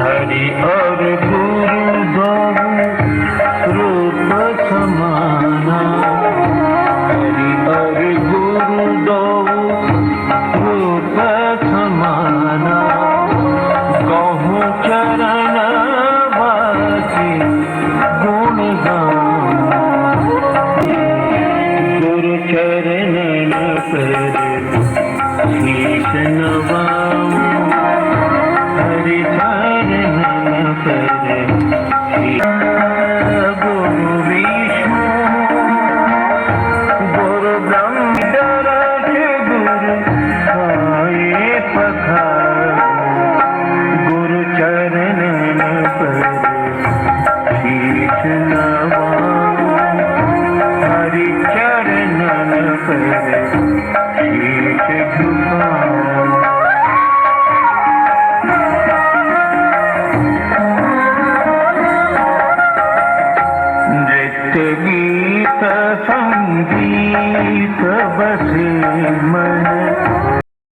हरि और गुरु दो रूप समाना, हरि और गुरु दो रूप समाना, कहूँ चरण वासी गुण गान, गुरु चरणन पर शीश नवाऊं, हरि चरणन पर गुरु विष्णु गुरु ब्रह्म दरस गुरु आए पखार, गुरु चरणन पर शीश नवाऊं, हरि चरणन पर शीश झुकाऊं। नृत्य गीत संगीत बसे मन,